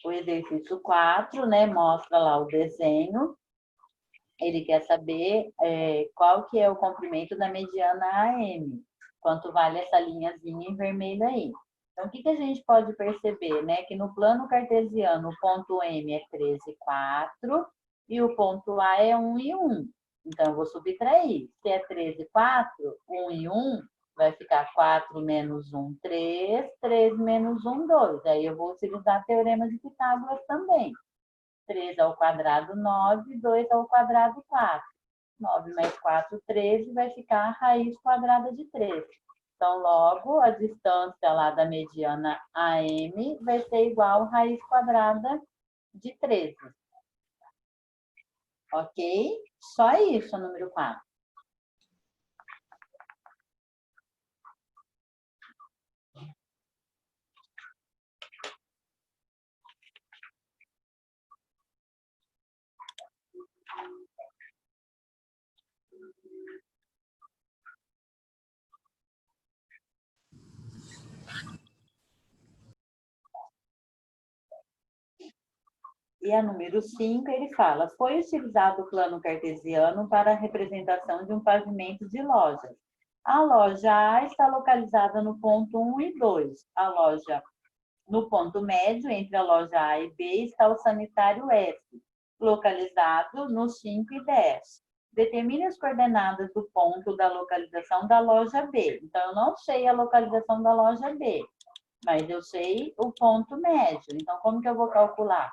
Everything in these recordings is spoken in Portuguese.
O exercício 4, né, mostra lá o desenho. Ele quer saber qual que é o comprimento da mediana AM. Quanto vale essa linhazinha em vermelho aí. Então, o que a gente pode perceber, né? Que no plano cartesiano, o ponto M é 13,4 e o ponto A é 1 e 1. Então, eu vou subtrair. Se é 13,4, 1 e 1, vai ficar 4 menos 1, 3, 3 menos 1, 2. Aí eu vou utilizar teorema de Pitágoras também. 3 ao quadrado, 9, 2 ao quadrado, 4. 9 mais 4, 13, vai ficar a raiz quadrada de 13. Então, logo, a distância lá da mediana AM vai ser igual a raiz quadrada de 13. Ok? Só isso, número 4. E a número 5, ele fala, foi utilizado o plano cartesiano para a representação de um pavimento de lojas. A loja A está localizada no ponto 1 e 2. A loja no ponto médio, entre a loja A e B, está o sanitário F, localizado nos 5 e 10. Determine as coordenadas do ponto da localização da loja B. Então, eu não sei a localização da loja B, mas eu sei o ponto médio. Então, como que eu vou calcular?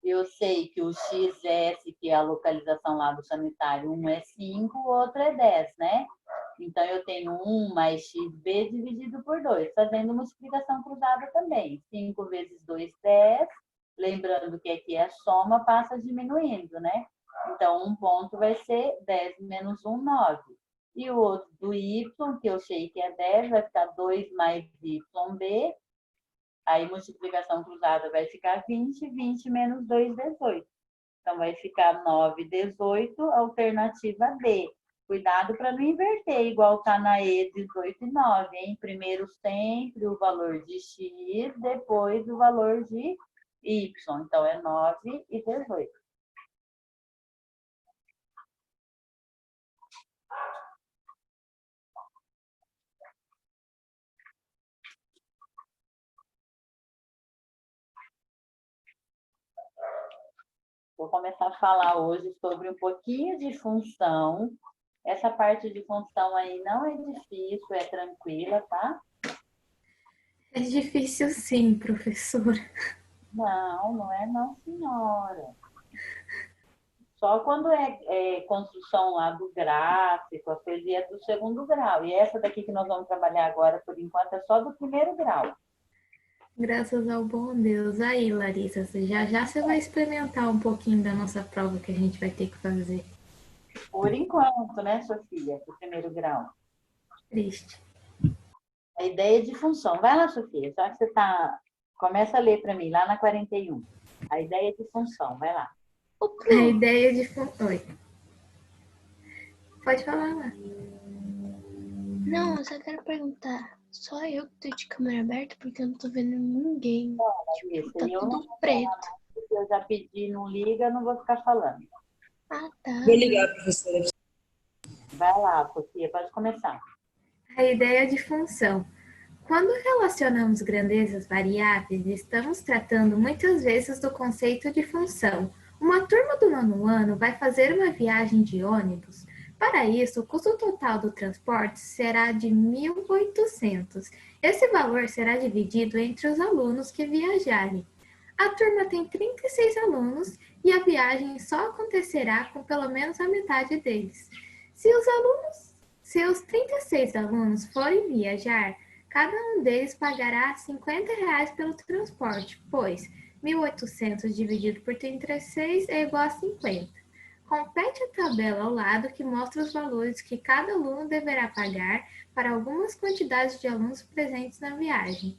Eu sei que o XS, que é a localização lá do sanitário, um é 5, o outro é 10, né? Então, eu tenho 1 mais XB dividido por 2, fazendo multiplicação cruzada também. 5 vezes 2, 10. Lembrando que aqui a soma passa diminuindo, né? Então, um ponto vai ser 10 menos 1, 9. E o outro do Y, que eu sei que é 10, vai ficar 2 mais YB. Aí, multiplicação cruzada vai ficar 20, 20 menos 2, 18. Então, vai ficar 9, 18, alternativa B. Cuidado para não inverter, igual está na E, 18 e 9, hein? Primeiro sempre o valor de X, depois o valor de Y. Então, é 9 e 18. Vou começar a falar hoje sobre um pouquinho de função. Essa parte de função aí não é difícil, é tranquila, tá? É difícil sim, professora. Não, não é não, senhora. Só quando é construção lá do gráfico, a coisa é do segundo grau. E essa daqui que nós vamos trabalhar agora, por enquanto, é só do primeiro grau. Graças ao bom Deus. Aí, Larissa, já já você vai experimentar um pouquinho da nossa prova que a gente vai ter que fazer. Por enquanto, né, Sofia, do primeiro grau. Triste. A ideia de função. Vai lá, Sofia, já que você está... Começa a ler para mim, lá na 41. A ideia de função, vai lá. Ô, A Pro, ideia de... Oi. Pode falar lá. não, eu só quero perguntar. Só eu que tô de câmera aberta porque eu não tô vendo ninguém. Tipo, Isso, tá e eu não tudo vou falar preto. mais, porque eu já pedi, não liga, não vou ficar falando. Ah, tá. Vou ligar, professora. Vai lá, Sofia, pode começar. A ideia de função. Quando relacionamos grandezas variáveis, estamos tratando muitas vezes do conceito de função. Uma turma do nono ano vai fazer uma viagem de ônibus. Para isso, o custo total do transporte será de 1.800. Esse valor será dividido entre os alunos que viajarem. A turma tem 36 alunos e a viagem só acontecerá com pelo menos a metade deles. Se os 36 alunos forem viajar, cada um deles pagará R$ 50 pelo transporte, pois 1.800 dividido por 36 é igual a 50. Complete a tabela ao lado que mostra os valores que cada aluno deverá pagar para algumas quantidades de alunos presentes na viagem.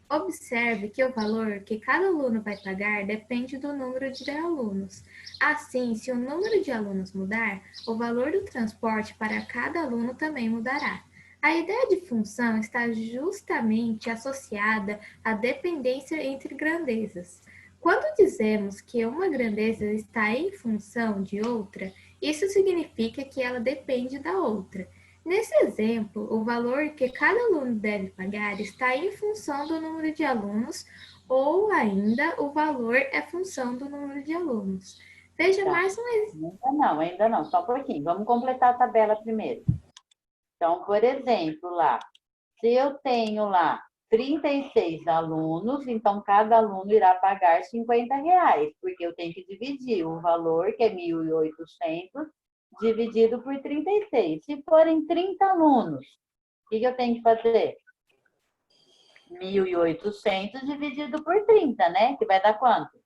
Observe que o valor que cada aluno vai pagar depende do número de alunos. Assim, se o número de alunos mudar, o valor do transporte para cada aluno também mudará. A ideia de função está justamente associada à dependência entre grandezas. Quando dizemos que uma grandeza está em função de outra, isso significa que ela depende da outra. Nesse exemplo, o valor que cada aluno deve pagar está em função do número de alunos, ou ainda o valor é função do número de alunos. Veja Tá. mais um exemplo. Ainda não, só um pouquinho. Vamos completar a tabela primeiro. Então, por exemplo, lá, se eu tenho lá 36 alunos, então cada aluno irá pagar R$ 50, porque eu tenho que dividir o valor, que é 1.800, dividido por 36. Se forem 30 alunos, o que eu tenho que fazer? 1.800 dividido por 30, né? Que vai dar quanto?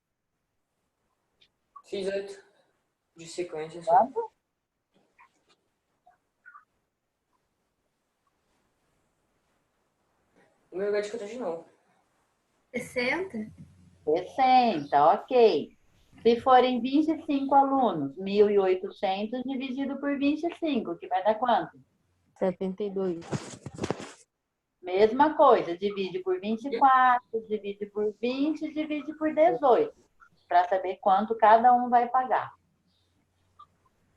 Fiz 8 de sequência. Quanto? O meu lugar de conta de novo. 60? 60, ok. Se forem 25 alunos, 1.800 dividido por 25, que vai dar quanto? 72. Mesma coisa, divide por 24, divide por 20, divide por 18, para saber quanto cada um vai pagar.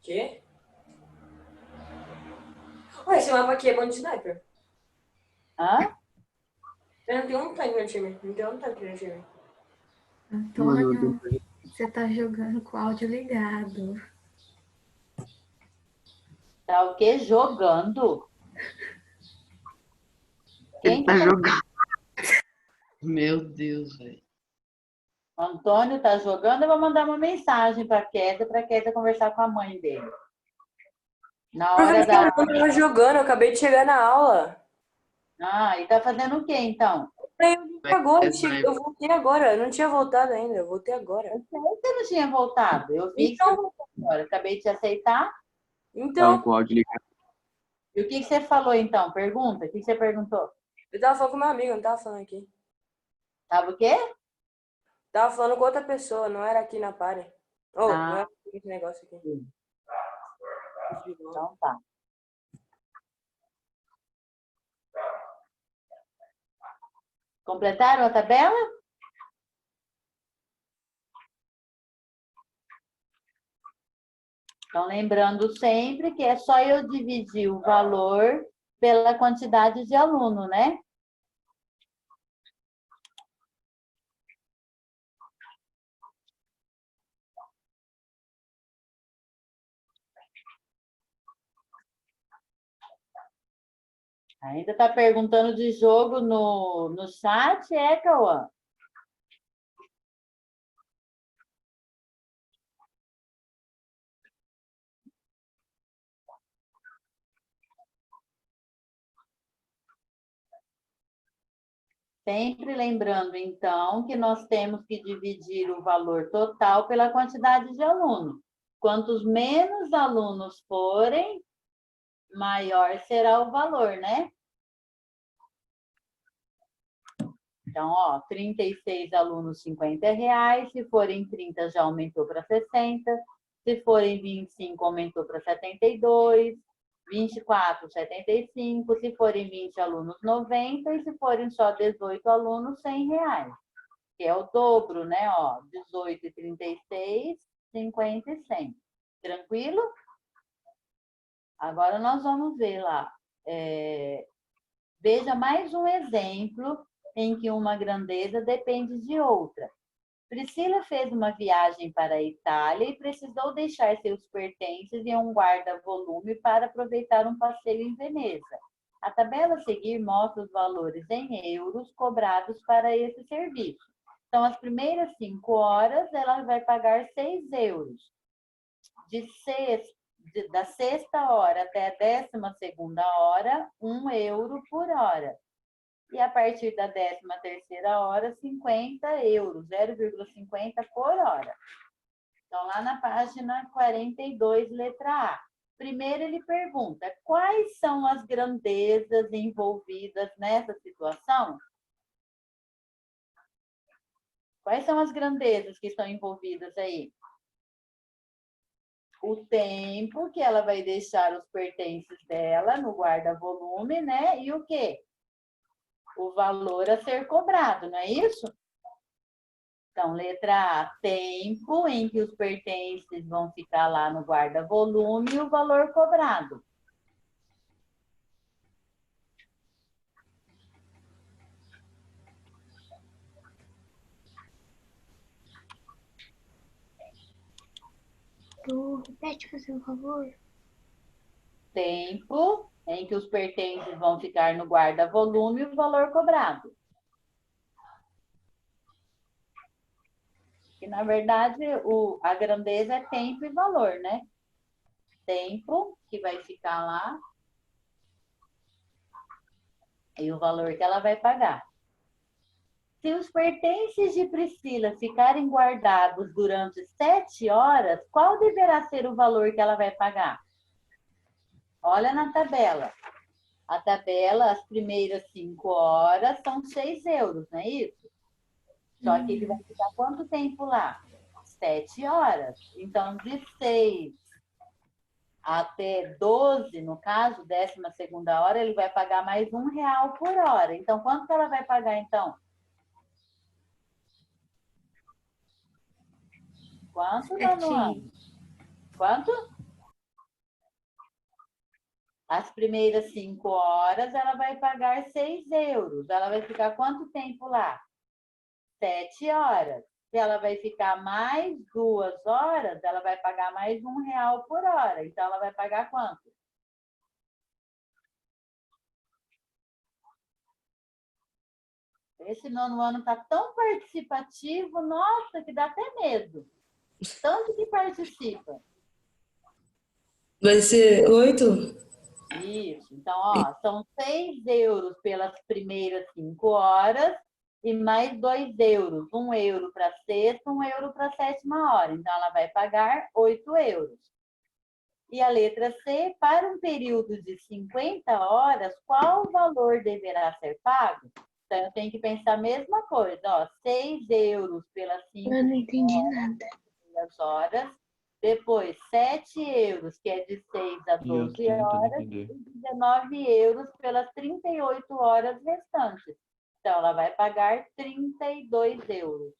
Quê? Ué, esse mapa aqui é bom de sniper. Hã? Eu não tenho um tanque no time. Não tenho um tanque no time. Antônio, você tá jogando com o áudio ligado. Tá o quê? Jogando? Ele Quem tá tá... jogando. Meu Deus, velho. Antônio tá jogando, eu vou mandar uma mensagem para a Kézia conversar com a mãe dele. Na hora da... Eu tava jogando, eu acabei de chegar na aula. Ah, e tá fazendo o quê, então? Agora, eu voltei agora. Eu não tinha voltado ainda, eu voltei agora. Você não tinha voltado. Eu vi que você voltou agora. Acabei de te aceitar. Então, Com o áudio ligado. E o que você falou, então? Pergunta. O que você perguntou? eu tava falando com meu amigo, eu não tava falando aqui. Tava o quê? Tava falando com outra pessoa, não era aqui na party. Não era esse negócio aqui. Então tá. Completaram a tabela? Então, lembrando sempre que é só eu dividir o valor pela quantidade de aluno, né? Ainda está perguntando de jogo no chat, Cauã? Sempre lembrando, então, que nós temos que dividir o valor total pela quantidade de alunos. Quantos menos alunos forem, maior será o valor, né? Então, ó, 36 alunos, R$ 50. Se forem 30, já aumentou para 60. Se forem 25, aumentou para 72. 24, 75. Se forem 20 alunos, 90. E se forem só 18 alunos, R$ 100. Que é o dobro, né? Ó, 18 e 36, 50 e 100. Tranquilo? Agora nós vamos ver lá. Veja mais um exemplo em que uma grandeza depende de outra. Priscila fez uma viagem para a Itália e precisou deixar seus pertences em um guarda-volume para aproveitar um passeio em Veneza. A tabela a seguir mostra os valores em euros cobrados para esse serviço. Então, as primeiras 5 horas, ela vai pagar 6 euros. Da sexta hora até a 12ª hora, 1 euro por hora. E a partir da 13ª hora, 50 euros, 0,50 por hora. Então, lá na página 42, letra A. Primeiro, ele pergunta, quais são as grandezas envolvidas nessa situação? Quais são as grandezas que estão envolvidas aí? o tempo que ela vai deixar os pertences dela no guarda-volume, né? E o quê? O valor a ser cobrado, não é isso? Então, letra A, tempo em que os pertences vão ficar lá no guarda-volume e o valor cobrado. Repete, por favor. Tempo em que os pertences vão ficar no guarda-volume e o valor cobrado. Que, na verdade, a grandeza é tempo e valor, né? Tempo que vai ficar lá e o valor que ela vai pagar. Se os pertences de Priscila ficarem guardados durante 7 horas, qual deverá ser o valor que ela vai pagar? Olha na tabela. A tabela, as primeiras 5 horas são 6 euros, não é isso? Só que ele vai ficar quanto tempo lá? 7 horas. Então, de 6 até 12, no caso, 12ª hora, ele vai pagar mais R$1 por hora. Então, quanto que ela vai pagar, então? Quanto, Manuel? Quanto? As primeiras 5 horas, ela vai pagar 6 euros. Ela vai ficar quanto tempo lá? 7 horas. Se ela vai ficar mais 2 horas, ela vai pagar mais R$1 por hora. Então, ela vai pagar quanto? Esse nono ano está tão participativo, nossa, que dá até medo. Tanto que participa. Vai ser 8? Isso. Então, ó, são 6 euros pelas primeiras 5 horas e mais 2 euros. 1 euro para a sexta, 1 euro para a 7ª hora. Então, ela vai pagar 8 euros. E a letra C, para um período de 50 horas, qual valor deverá ser pago? Então, eu tenho que pensar a mesma coisa. Ó, 6 euros pelas 5 Eu não entendi nada. horas. Depois, 7 euros, que é de 6 a E eu 12 tô tentando horas, entender. e 19 euros pelas 38 horas restantes. Então, ela vai pagar 32 euros.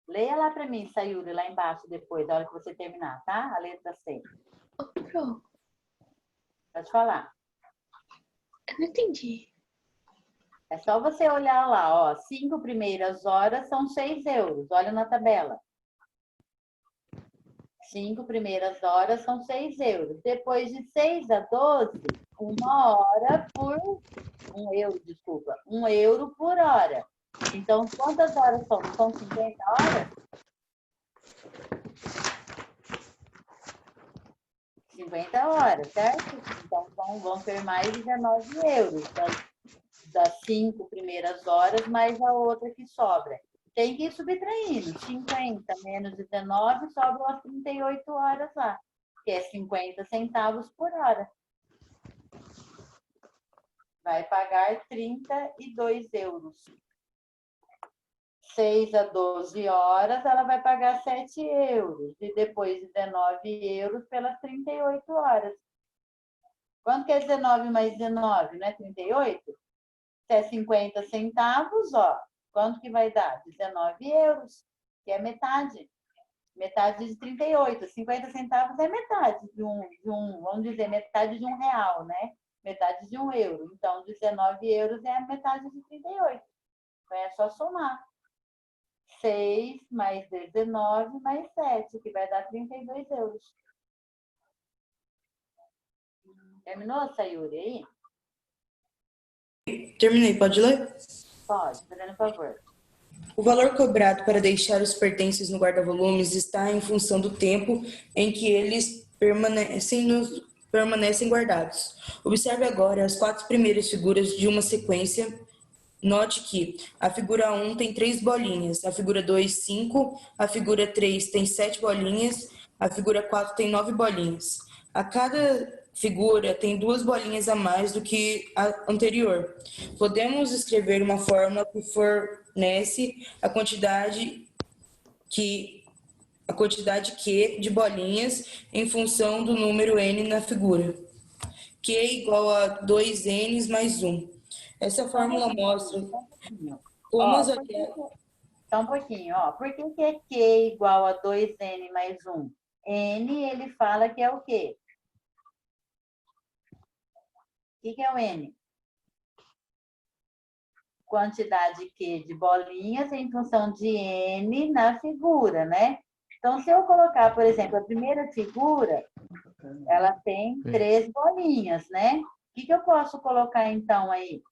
Leia lá para mim, Sayuri, lá embaixo depois, da hora que você terminar, tá? A letra C. Ô, Pro, Pode falar. eu não entendi. É só você olhar lá, ó. 5 primeiras horas são 6 euros. Olha na tabela. 5 primeiras horas são 6 euros. Depois de 6 a 12, 1 hora por... 1 euro, desculpa. 1 euro por hora. Então, quantas horas são? São 50 horas? 50 horas, certo? Então, vão ser mais 19 euros das 5 primeiras horas, mais a outra que sobra. Tem que ir subtraindo. 50 menos 19, sobram as 38 horas lá, que é 50 centavos por hora. Vai pagar 32 euros. 6 a 12 horas, ela vai pagar 7 euros. E depois 19 euros pelas 38 horas. Quanto que é 19 mais 19? Não é 38? Se é 50 centavos, ó. Quanto que vai dar? 19 euros, que é metade. Metade de 38. 50 centavos é metade de um, vamos dizer, metade de R$1, né? Metade de 1 euro. Então, 19 euros é a metade de 38. Então, é só somar. 6 mais 19 mais 7, que vai dar 32 euros. Terminou, Sayuri, aí? Terminei, pode ler? Pode, fazendo favor. O valor cobrado para deixar os pertences no guarda-volumes está em função do tempo em que eles permanecem guardados. Observe agora as 4 primeiras figuras de uma sequência. Note que a figura 1 tem 3 bolinhas, a figura 2, 5, a figura 3 tem 7 bolinhas, a figura 4 tem 9 bolinhas. A cada figura tem 2 bolinhas a mais do que a anterior. Podemos escrever uma fórmula que fornece a quantidade Q de bolinhas em função do número n na figura. Q igual a 2n mais 1. Essa fórmula mostra como as variáveis... Só um pouquinho, ó. Por que é Q igual a 2n mais 1? N, ele fala que é o quê? O que é o N? Quantidade Q de bolinhas em função de N na figura, né? Então, se eu colocar, por exemplo, a primeira figura, ela tem 3 bolinhas, né? O que eu posso colocar, então, aí?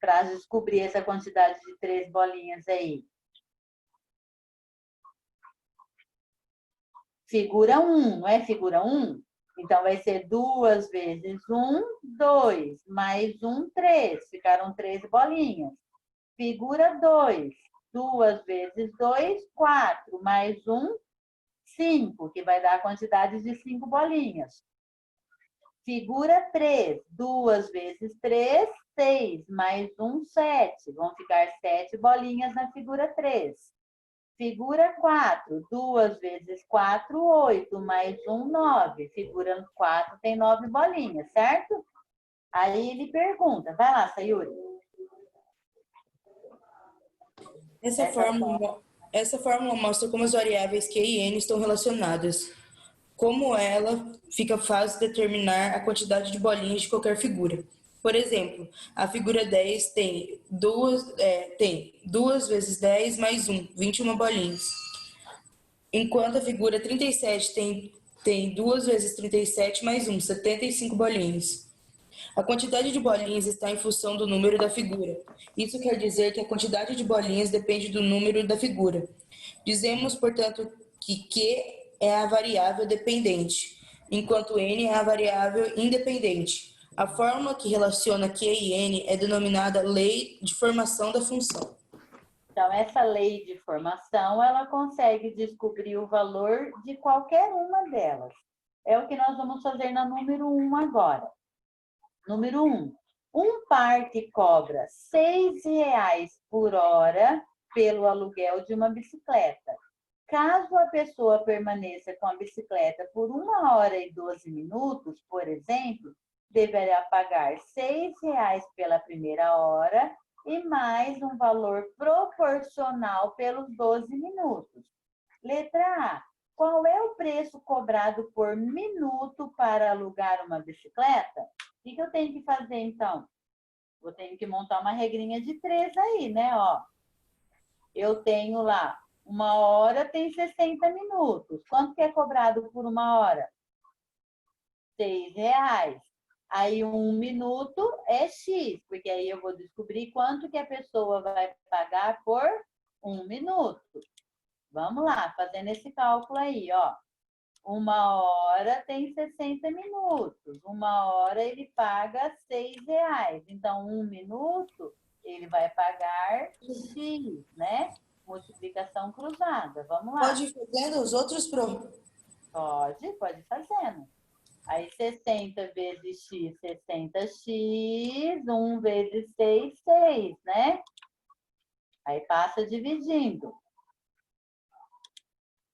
Para descobrir essa quantidade de 3 bolinhas aí. Figura 1, não é figura 1? Então, vai ser 2 vezes 1, 2, mais 1, 3. Ficaram 3 bolinhas. Figura 2, 2 vezes 2, 4, mais 1, 5, que vai dar a quantidade de 5 bolinhas. Figura 3, 2 vezes 3, 6, mais 1, 7. Vão ficar 7 bolinhas na figura 3. Figura 4, 2 vezes 4, 8, mais 1, 9. Figura 4 tem 9 bolinhas, certo? Aí ele pergunta, vai lá, Sayuri. Essa fórmula mostra como as variáveis Q e N estão relacionadas. Como ela fica fácil determinar a quantidade de bolinhas de qualquer figura. Por exemplo, a figura 10 tem 2 vezes 10 mais 1, 21 bolinhas. Enquanto a figura 37 tem 2 vezes 37 mais 1, 75 bolinhas. A quantidade de bolinhas está em função do número da figura. Isso quer dizer que a quantidade de bolinhas depende do número da figura. Dizemos, portanto, que Q é a variável dependente, enquanto N é a variável independente. A fórmula que relaciona Q e N é denominada lei de formação da função. Então, essa lei de formação, ela consegue descobrir o valor de qualquer uma delas. É o que nós vamos fazer na número 1 agora. Número 1. Um par que cobra R$ 6 por hora pelo aluguel de uma bicicleta. Caso a pessoa permaneça com a bicicleta por 1 hora e 12 minutos, por exemplo, deverá pagar R$ 6 pela primeira hora e mais um valor proporcional pelos 12 minutos. Letra A. Qual é o preço cobrado por minuto para alugar uma bicicleta? O que eu tenho que fazer, então? Eu tenho que montar uma regrinha de 3 aí, né? Ó, eu tenho lá, 1 hora tem 60 minutos. Quanto que é cobrado por 1 hora? R$ 6. Aí 1 minuto é X, porque aí eu vou descobrir quanto que a pessoa vai pagar por 1 minuto. Vamos lá, fazendo esse cálculo aí, ó. 1 hora tem 60 minutos. 1 hora ele paga R$ 6. Então, 1 minuto ele vai pagar X, né? Multiplicação cruzada. Vamos lá. Pode ir fazendo os outros Pode ir fazendo. Aí 60 vezes X, 60x, 1 vezes 6, 6, né? Aí passa dividindo.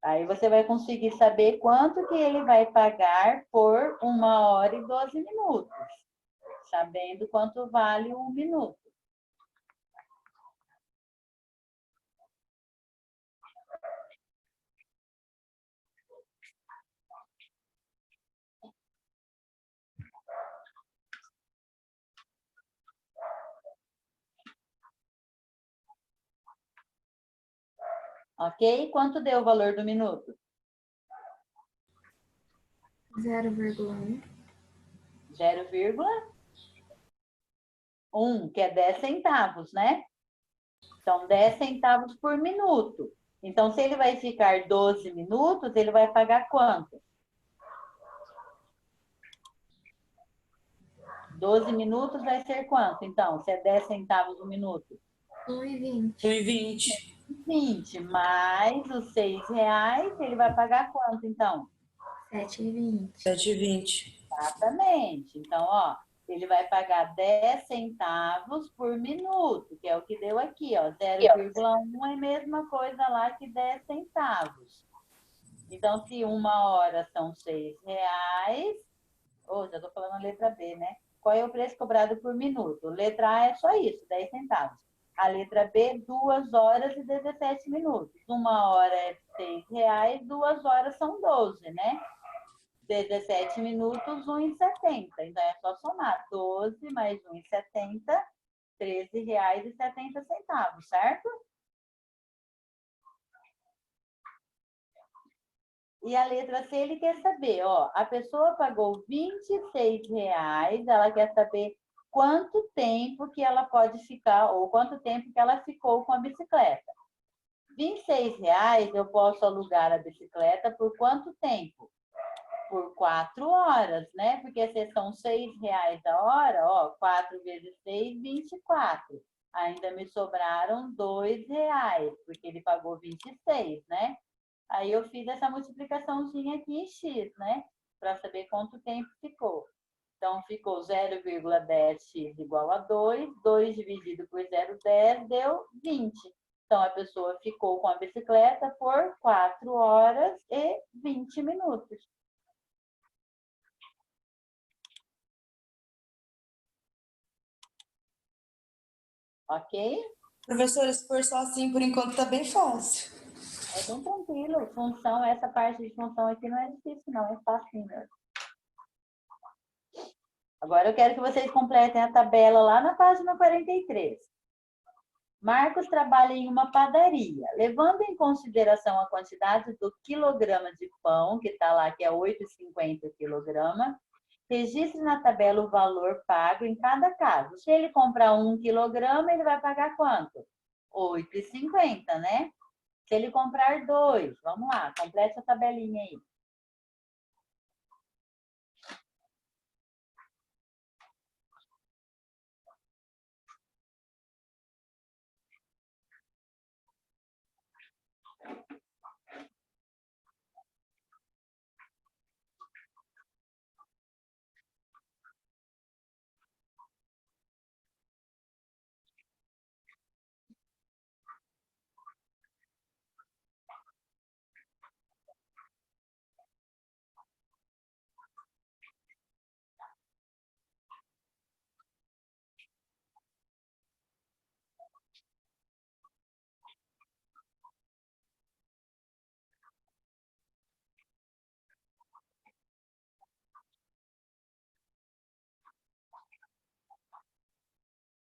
Aí você vai conseguir saber quanto que ele vai pagar por 1 hora e 12 minutos, sabendo quanto vale 1 minuto. Ok? Quanto deu o valor do minuto? 0,1. 0,1, que é 10 centavos, né? Então, 10 centavos por minuto. Então, se ele vai ficar 12 minutos, ele vai pagar quanto? 12 minutos vai ser quanto, então? Se é 10 centavos o minuto? 1,20. 1,20. 20 mais os R$ 6, ele vai pagar quanto, então? 7,20. 7,20. Exatamente. Então, ó, ele vai pagar 10 centavos por minuto, que é o que deu aqui, ó. 0,1 é a mesma coisa lá que 10 centavos. Então, se 1 hora são R$ 6, já estou falando a letra B, né? Qual é o preço cobrado por minuto? Letra A é só isso, 10 centavos. A letra B, 2 horas e 17 minutos. 1 hora é R$ 6, 2 horas são 12, né? 17 minutos, 1,70. Então, é só somar 12 mais 1,70, R$ 13,70, certo? E a letra C, ele quer saber, ó, a pessoa pagou R$ 26, ela quer saber quanto tempo que ela pode ficar, ou quanto tempo que ela ficou com a bicicleta. R$ 26, eu posso alugar a bicicleta por quanto tempo? Por 4 horas, né? Porque se são R$ 6 a hora, ó, 4 vezes 6, 24. Ainda me sobraram R$ 2, porque ele pagou 26, né? Aí eu fiz essa multiplicaçãozinha aqui em x, né? Para saber quanto tempo ficou. Então, ficou 0,10x igual a 2. 2 dividido por 0,10 deu 20. Então, a pessoa ficou com a bicicleta por 4 horas e 20 minutos. Ok? Professora, se for só assim, por enquanto tá bem fácil. É bem tranquilo. Função, essa parte de função aqui não é difícil, não. É fácil mesmo. Agora eu quero que vocês completem a tabela lá na página 43. Marcos trabalha em uma padaria. Levando em consideração a quantidade do quilograma de pão, que está lá, que é 8,50 quilograma, registre na tabela o valor pago em cada caso. Se ele comprar 1 quilograma, ele vai pagar quanto? 8,50, né? Se ele comprar 2, vamos lá, complete a tabelinha aí.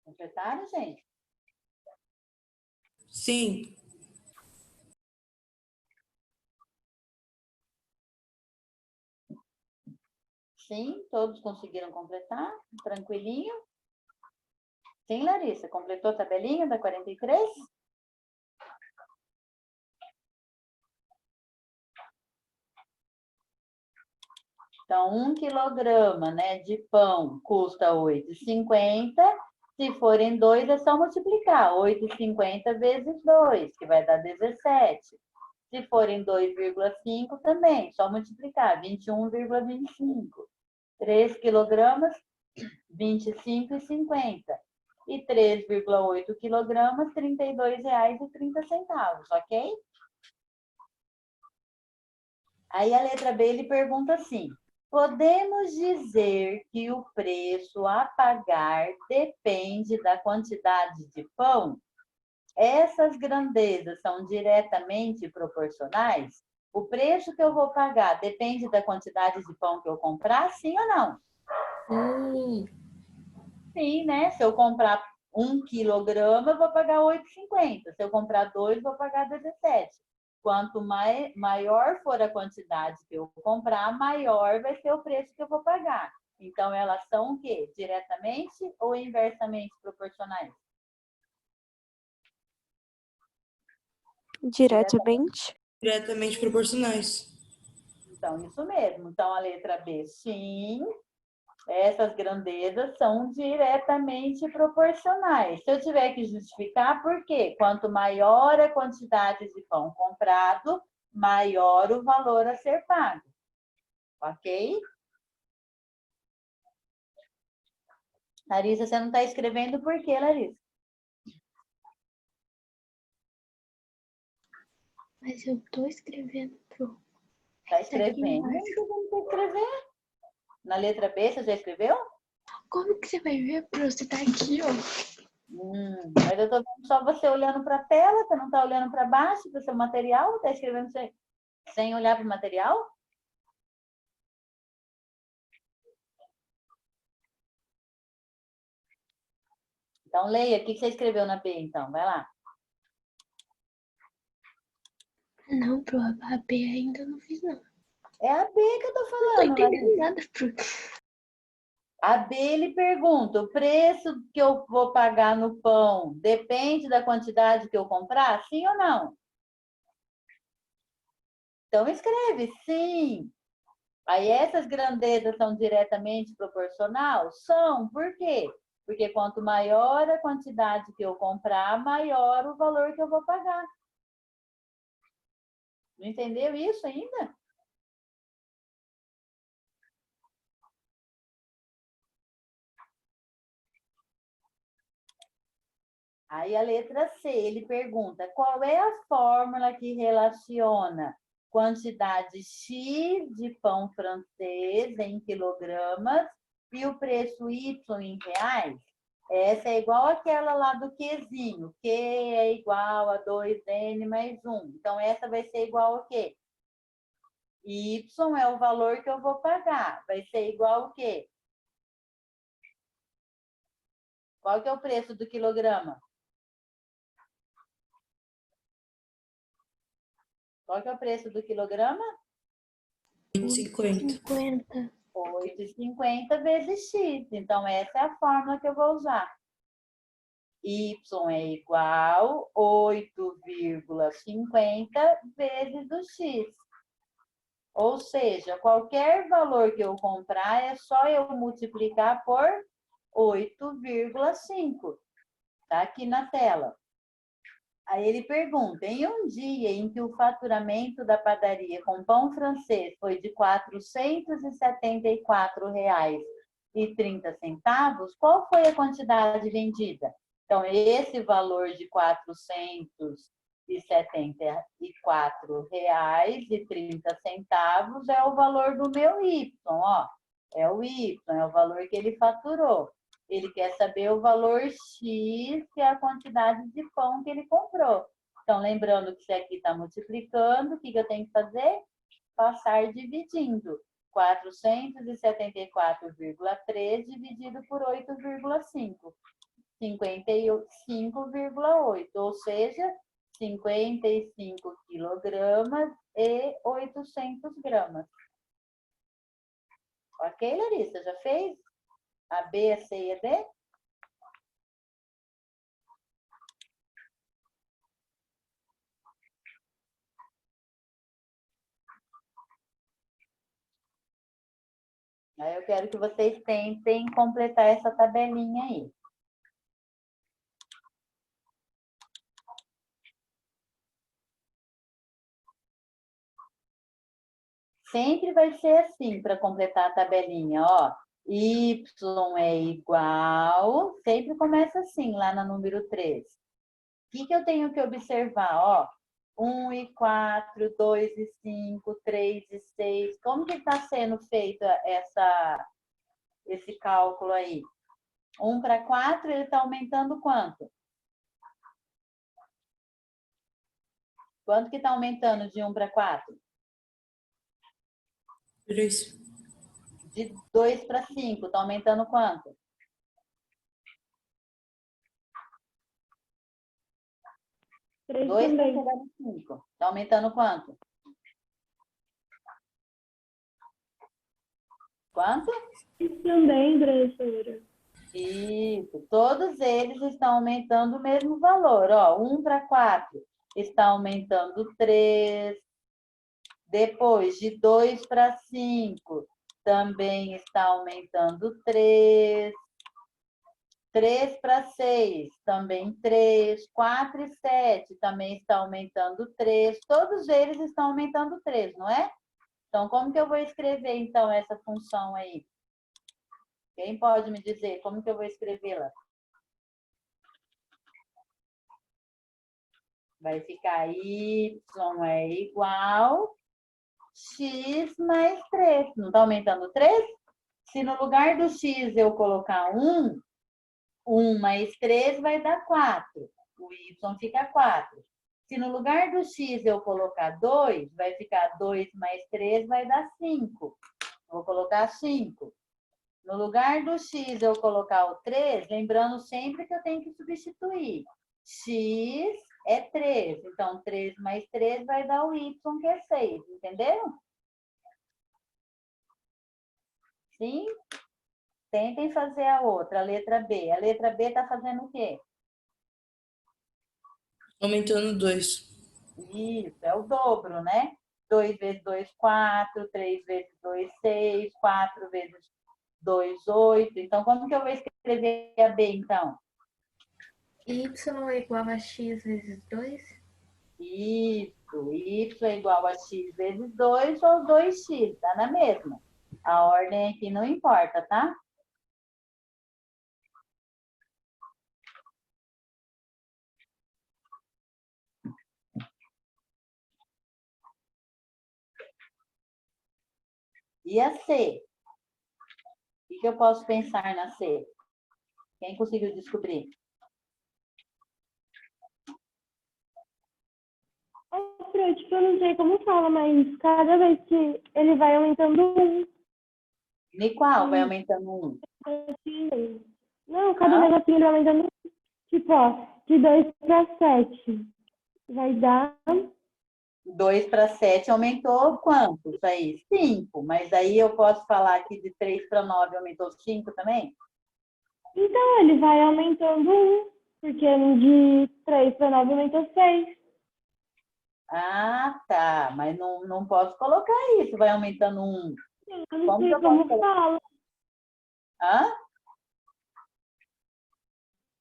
Completaram, gente? Sim. Sim, todos conseguiram completar? Tranquilinho? Sim, Larissa, completou a tabelinha da 43? Então, 1 quilograma, né, de pão custa 8,50. Se forem 2, é só multiplicar. 8,50 vezes 2, que vai dar 17. Se forem 2,5 também, só multiplicar. 21,25. 3 quilogramas, 25,50. E 3,8 quilogramas, R$ 32,30, ok? Aí a letra B, ele pergunta assim: podemos dizer que o preço a pagar depende da quantidade de pão? Essas grandezas são diretamente proporcionais? O preço que eu vou pagar depende da quantidade de pão que eu comprar, sim ou não? Sim. Sim, né? Se eu comprar 1 quilograma, eu vou pagar 8,50. Se eu comprar 2, vou pagar 17. Quanto maior for a quantidade que eu comprar, maior vai ser o preço que eu vou pagar. Então, elas são o quê? Diretamente ou inversamente proporcionais? Diretamente? Diretamente proporcionais. Então, isso mesmo. Então, a letra B, sim. Essas grandezas são diretamente proporcionais. Se eu tiver que justificar, por quê? Quanto maior a quantidade de pão comprado, maior o valor a ser pago. Ok? Larissa, você não está escrevendo por quê, Larissa? Mas eu tô escrevendo pro... Está Essa aqui escrevendo? embaixo. Não tem que escrever. Na letra B, você já escreveu? Como que você vai ver, pro? Você tá aqui, ó. Mas eu tô vendo só você olhando para a tela, você não está olhando para baixo, para o seu material, está escrevendo sem olhar para o material? Então, leia. O que você escreveu na B, então? Vai lá. Não, pro, a B ainda não fiz, não. É a B que eu tô Não tô falando, entendendo Larissa. nada, pro. A B, ele pergunta, o preço que eu vou pagar no pão depende da quantidade que eu comprar? Sim ou não? Então, escreve sim. Aí, essas grandezas são diretamente proporcional? São. Por quê? Porque quanto maior a quantidade que eu comprar, maior o valor que eu vou pagar. Não entendeu isso ainda? Aí a letra C, ele pergunta, qual é a fórmula que relaciona quantidade X de pão francês em quilogramas e o preço Y em reais? Essa é igual àquela lá do Qzinho. Q é igual a 2N mais 1. Então, essa vai ser igual ao quê? Y é o valor que eu vou pagar. Vai ser igual ao quê? Qual que é o preço do quilograma? Qual que é o preço do quilograma? 50. 50. 8,50 vezes X. Então, essa é a fórmula que eu vou usar. Y é igual a 8,50 vezes o X. Ou seja, qualquer valor que eu comprar, é só eu multiplicar por 8,5. Está aqui na tela. Aí ele pergunta, em um dia em que o faturamento da padaria com pão francês foi de R$ 474,30, qual foi a quantidade vendida? Então, esse valor de R$ 474,30 é o valor do meu Y, ó. É o Y, é o valor que ele faturou. Ele quer saber o valor X, que é a quantidade de pão que ele comprou. Então, lembrando que se aqui está multiplicando, o que eu tenho que fazer? Passar dividindo. 474,3 dividido por 8,5. 55,8, ou seja, 55 quilogramas e 800 gramas. Ok, Larissa? Já fez? A B, a C e a D? Aí eu quero que vocês tentem completar essa tabelinha aí. Sempre vai ser assim para completar a tabelinha, ó. Y é igual, sempre começa assim, lá no número 3. O que eu tenho que observar, ó? 1 e 4, 2 e 5, 3 e 6. Como que está sendo feito esse cálculo aí? 1 para 4, ele está aumentando quanto? Quanto que está aumentando de 1 para 4? 3. De 2 para 5, está aumentando quanto? 3 2 para também. chegar no 5. Está aumentando quanto? Quanto? Também, professora. Isso. Todos eles estão aumentando o mesmo valor. Ó, 1 para 4 está aumentando 3. Depois, de 2 para 5, também está aumentando 3. 3 para 6, também 3. 4 e 7, também está aumentando 3. Todos eles estão aumentando 3, não é? Então, como que eu vou escrever, então, essa função aí? Quem pode me dizer como que eu vou escrevê-la? Vai ficar y é igual x mais 3. Não está aumentando 3? Se no lugar do x eu colocar 1, 1 mais 3 vai dar 4. O y fica 4. Se no lugar do x eu colocar 2, vai ficar 2 mais 3 vai dar 5. Vou colocar 5. No lugar do x eu colocar o 3, lembrando sempre que eu tenho que substituir. X é 3. Então, 3 mais 3 vai dar o y, que é 6. Entenderam? Sim? Tentem fazer a outra, a letra B. A letra B está fazendo o quê? Aumentando 2. Isso, é o dobro, né? 2 vezes 2, 4. 3 vezes 2, 6. 4 vezes 2, 8. Então, como que eu vou escrever a B, então? Y é igual a x vezes 2? Isso, y é igual a x vezes 2 ou 2x, tá na mesma. A ordem aqui não importa, tá? E a C? O que eu posso pensar na C? Quem conseguiu descobrir? Tipo, eu não sei como fala, mas cada vez que ele vai aumentando um. E qual vai aumentando 1? Assim, não, cada negocinho ele vai aumentando um. Tipo, ó, de 2 para 7. Vai dar 2 para 7 aumentou quantos aí? 5. Mas aí eu posso falar que de 3 para 9 aumentou 5 também? Então, ele vai aumentando um, porque de 3 para 9 aumentou 6. Ah, tá. Mas não posso colocar isso, vai aumentando 1. Eu não Como que sei eu posso como colocar? fala. Hã?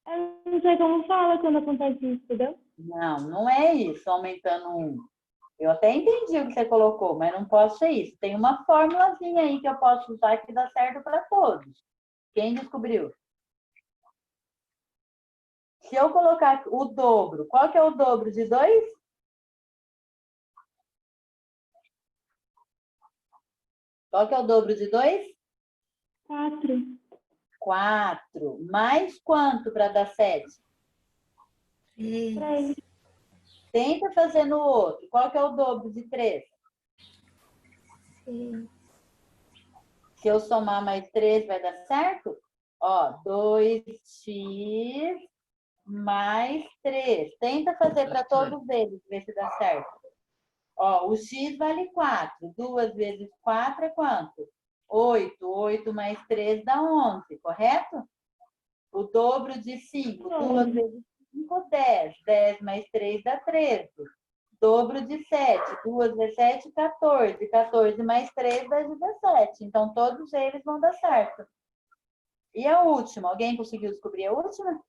Eu não sei como fala quando acontece isso, entendeu? Não é isso, aumentando 1. Eu até entendi o que você colocou, mas não posso ser isso. Tem uma formulazinha aí que eu posso usar que dá certo para todos. Quem descobriu? Se eu colocar o dobro, qual que é o dobro de 2? Qual que é o dobro de 2? 4. 4. Mais quanto para dar 7? 3. Tenta fazer no outro. Qual que é o dobro de 3? 6. Se eu somar mais 3, vai dar certo? Ó, 2x mais 3. Tenta fazer para todos eles, ver se dá certo. Ó, o x vale 4. 2 vezes 4 é quanto? 8. 8 mais 3 dá 11, correto? O dobro de 5. 2 vezes 5, 10. 10 mais 3 dá 13. Dobro de 7. 2 vezes 7, 14. 14 mais 3 dá 17. Então, todos eles vão dar certo. E a última? Alguém conseguiu descobrir a última?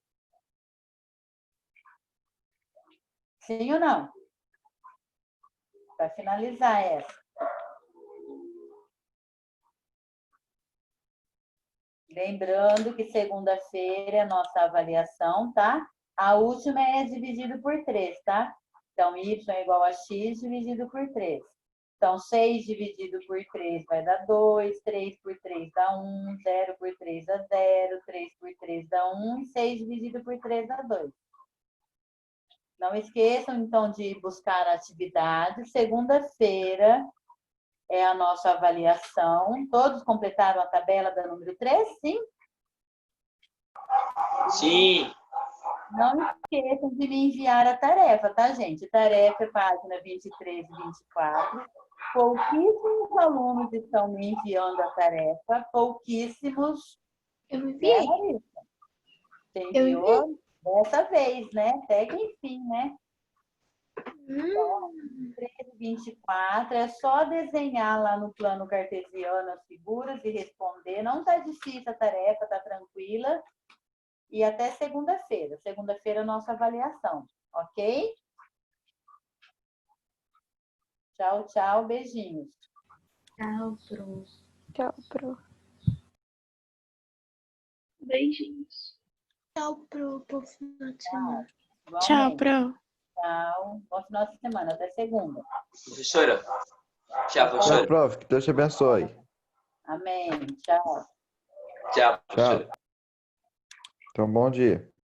Sim ou não? Para finalizar essa. Lembrando que segunda-feira é a nossa avaliação, tá? A última é dividido por 3, tá? Então, y é igual a x dividido por 3. Então, 6 dividido por 3 vai dar 2, 3 por 3 dá 1, 0 por 3 dá 0, 3 por 3 dá 1 e 6 dividido por 3 dá 2. Não esqueçam, então, de buscar a atividade. Segunda-feira é a nossa avaliação. Todos completaram a tabela da número 3? Sim? Sim. Não esqueçam de me enviar a tarefa, tá, gente? Tarefa é página 23 e 24. Pouquíssimos alunos estão me enviando a tarefa. Pouquíssimos. Eu me Né, enviei. Larissa? Você Eu enviou dessa vez, né? Até que enfim, né? 13, 24, é só desenhar lá no plano cartesiano as figuras e responder. Não está difícil a tarefa, está tranquila. E até segunda-feira. Segunda-feira é a nossa avaliação, ok? Tchau, tchau, beijinhos. Tchau, Pro. Tchau, pro. Beijinhos. Tchau pro final de semana. Tchau, Igualmente. Pro. Tchau. Bom final de semana. Até segunda. Professora. Tchau, Tchau, professora. prof. Que Deus te abençoe. Amém. Tchau. Tchau, Tchau. professora. Então, bom dia.